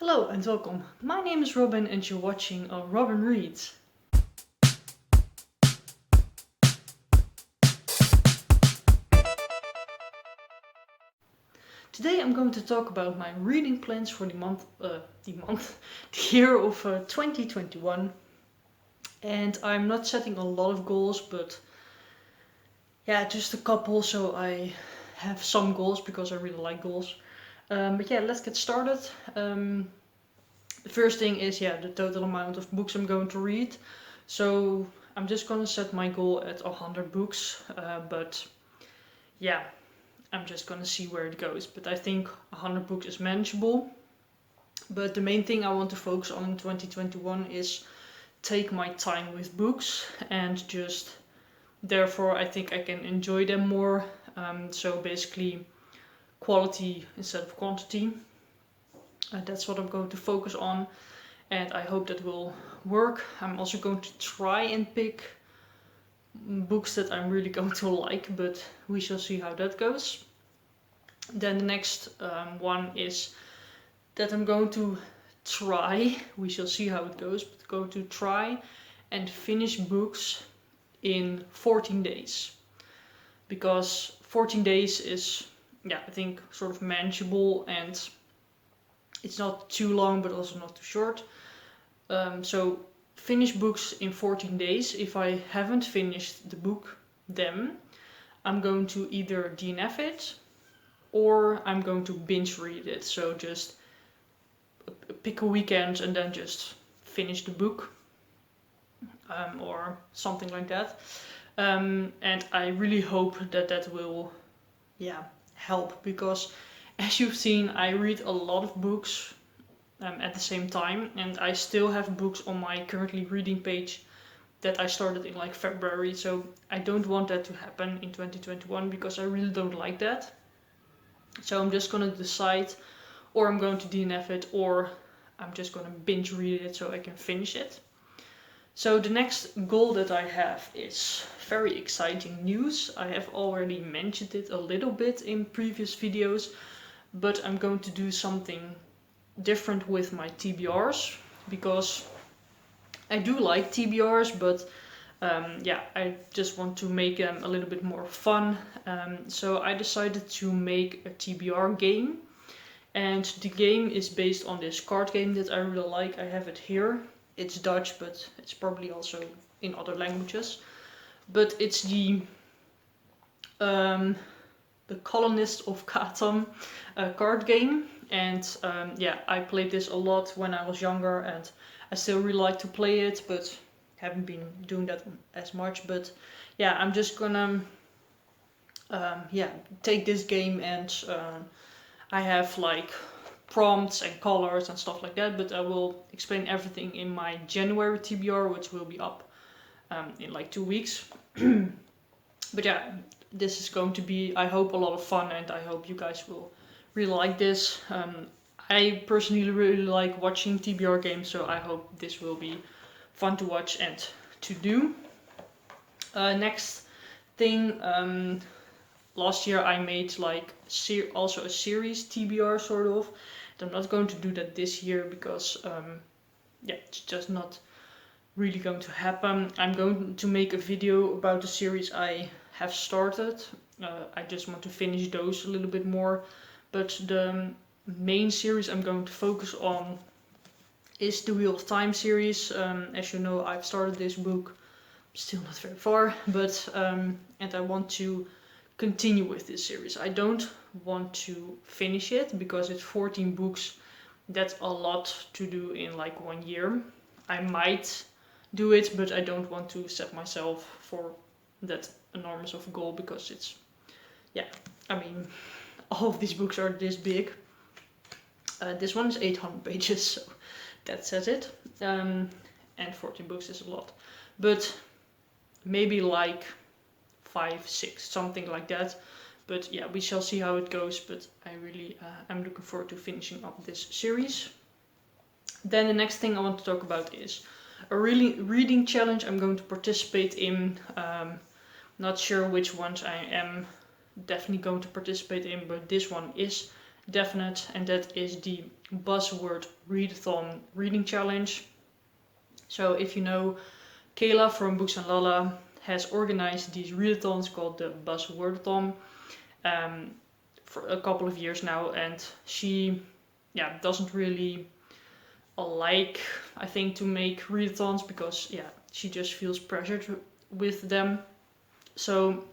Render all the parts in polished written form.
Hello and welcome. My name is Robin and you're watching Robin Reads. Today I'm going to talk about my reading plans for the year of 2021. And I'm not setting a lot of goals, but yeah, just a couple, so I have some goals because I really like goals. But yeah, let's get started. The first thing is the total amount of books I'm going to read. So I'm just gonna set my goal at 100 books, but yeah, I'm just gonna see where it goes. But I think 100 books is manageable. But the main thing I want to focus on in 2021 is take my time with books and just therefore I think I can enjoy them more. So basically quality instead of quantity. That's what I'm going to focus on, and I hope that will work. I'm also going to try and pick books that I'm really going to like, but we shall see how that goes. Then the next one is that I'm going to try, we shall see how it goes, but go to try and finish books in 14 days. Because 14 days is, I think sort of manageable, and it's not too long but also not too short. So finish books in 14 days. If I haven't finished the book, then I'm going to either DNF it or I'm going to binge read it. So just pick a weekend and then just finish the book, or something like that. And I really hope that that will help, because as you've seen, I read a lot of books at the same time, and I still have books on my currently reading page that I started in like February. So I don't want that to happen in 2021 because I really don't like that. So I'm just gonna decide, or I'm going to DNF it, or I'm just gonna binge read it so I can finish it. So the next goal that I have is very exciting news. I have already mentioned it a little bit in previous videos, but I'm going to do something different with my TBRs, because I do like TBRs, but I just want to make them a little bit more fun. So I decided to make a TBR game, and the game is based on this card game that I really like. I have it here. It's Dutch, but it's probably also in other languages. But it's the Colonists of Catan card game. And I played this a lot when I was younger, and I still really like to play it, but haven't been doing that as much. But yeah, I'm just gonna take this game, and I have like prompts and colors and stuff like that, but I will explain everything in my January TBR, which will be up in like 2 weeks. But yeah, this is going to be, I hope, a lot of fun, and I hope you guys will really like this. I personally really like watching TBR games, so I hope this will be fun to watch and to do. Next thing, last year I made like also a series TBR sort of. And I'm not going to do that this year because it's just not really going to happen. I'm going to make a video about the series I have started. I just want to finish those a little bit more. But the main series I'm going to focus on is the Wheel of Time series. As you know, I've started this book, still not very far, but and I want to continue with this series. I don't want to finish it because it's 14 books. That's a lot to do in like 1 year. I might do it, but I don't want to set myself for that enormous of a goal, because it's, all of these books are this big. This one is 800 pages, so that says it. And 14 books is a lot. But maybe like 5, 6, something like that. But yeah, we shall see how it goes. But I really am looking forward to finishing up this series. Then the next thing I want to talk about is a reading challenge I'm going to participate in. Not sure which ones I am definitely going to participate in, but this one is definite, and that is the Buzzword Readathon Reading Challenge. So if you know, Kayla from Books and Lala has organized these readathons called the Buzzwordathon for a couple of years now, and she doesn't really like, I think, to make readathons because she just feels pressured with them. So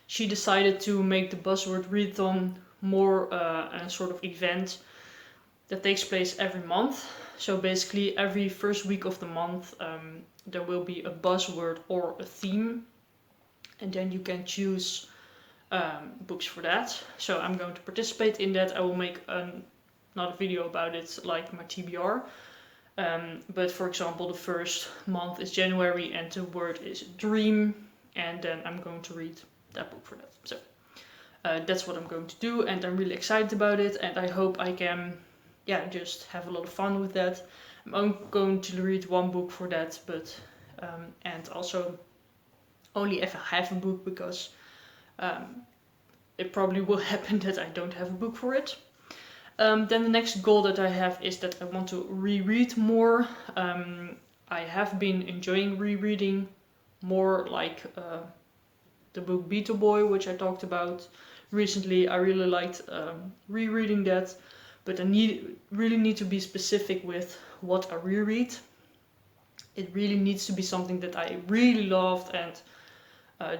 she decided to make the Buzzword Readathon more a sort of event that takes place every month. So basically every first week of the month there will be a buzzword or a theme, and then you can choose books for that. So I'm going to participate in that. I will make another video about it, like my TBR. But for example, the first month is January and the word is dream, and then I'm going to read that book for that. So that's what I'm going to do, and I'm really excited about it, and I hope I can just have a lot of fun with that. I'm going to read one book for that, but and also only if I have a book, because it probably will happen that I don't have a book for it. Then the next goal that I have is that I want to reread more. I have been enjoying rereading more, like the book Beetle Boy, which I talked about recently. I really liked rereading that, but I really need to be specific with what I reread. It really needs to be something that I really loved and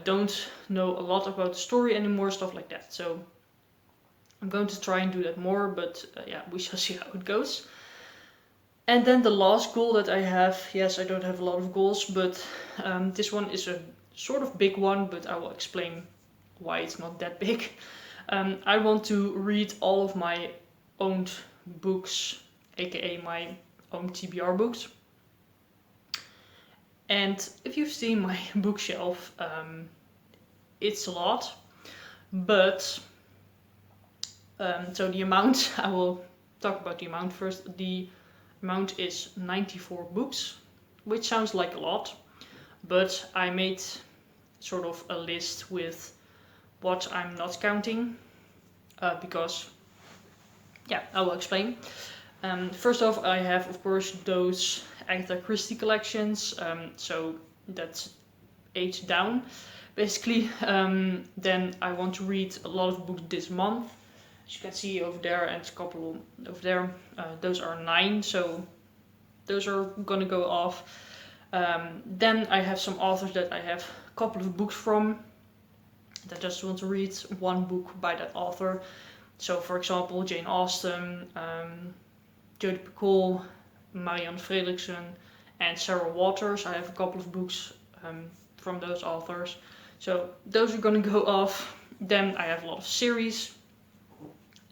don't know a lot about the story anymore, stuff like that. So I'm going to try and do that more, but we shall see how it goes. And then the last goal that I have, yes, I don't have a lot of goals, but this one is a sort of big one, but I will explain why it's not that big. I want to read all of my owned books, aka my own TBR books. And if you've seen my bookshelf, it's a lot, but so the amount, I will talk about the amount first. The amount is 94 books, which sounds like a lot, but I made sort of a list with what I'm not counting, because I will explain. First off, I have, of course, those Agatha Christie collections, so that's 8 down, basically. Then I want to read a lot of books this month. As you can see over there and a couple over there, those are 9, so those are gonna go off. Then I have some authors that I have a couple of books from, that I just want to read one book by that author. So for example, Jane Austen, Jodi Picoult, Marianne Fredriksson, and Sarah Waters. I have a couple of books from those authors. So those are gonna go off. Then I have a lot of series.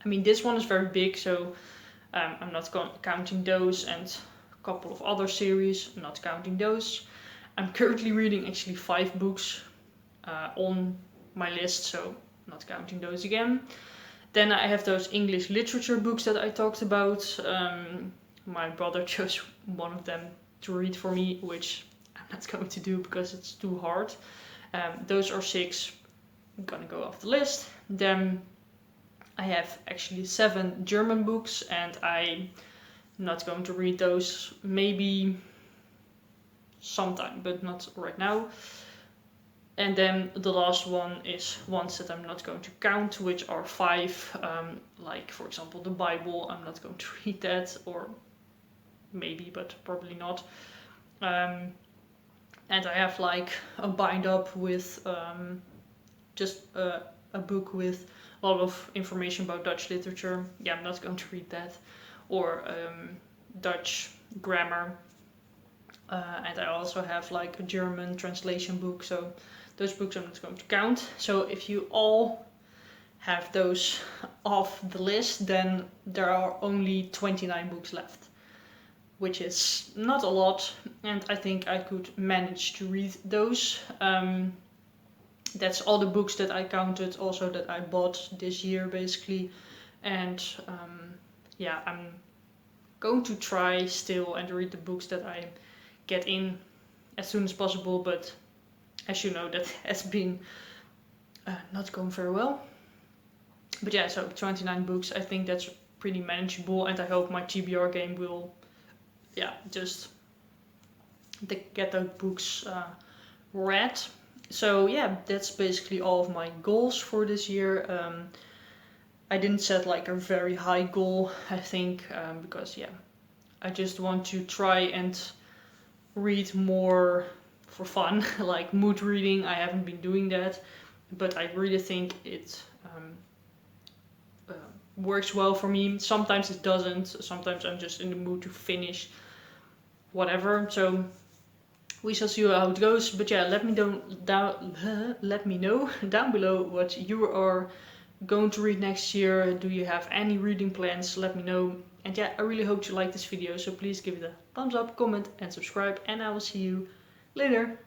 I mean, this one is very big, so I'm not counting those, and a couple of other series, I'm not counting those. I'm currently reading actually 5 books on my list, so not counting those again. Then I have those English literature books that I talked about. My brother chose one of them to read for me, which I'm not going to do because it's too hard. Those are 6, gonna go off the list. Then I have actually 7 German books, and I'm not going to read those, maybe sometime, but not right now. And then the last one is ones that I'm not going to count, which are 5, like for example the Bible. I'm not going to read that, or maybe, but probably not. And I have like a bind up with just a book with a lot of information about Dutch literature. I'm not going to read that. Or Dutch grammar. And I also have like a German translation book, so those books I'm not going to count. So if you all have those off the list, then there are only 29 books left, which is not a lot, and I think I could manage to read those. That's all the books that I counted, also that I bought this year, basically. And I'm going to try still and read the books that I get in as soon as possible, but as you know, that has been not going very well. But yeah, so 29 books, I think that's pretty manageable, and I hope my TBR game will, yeah, just get those books read. So yeah, that's basically all of my goals for this year. I didn't set like a very high goal, I think, because yeah, I just want to try and read more for fun, like mood reading. I haven't been doing that, but I really think it works well for me. Sometimes it doesn't. Sometimes I'm just in the mood to finish whatever. So we shall see how it goes. But yeah, let me know down below what you are going to read next year. Do you have any reading plans? Let me know. And yeah, I really hope you like this video. So please give it a thumbs up, comment, and subscribe. And I will see you later.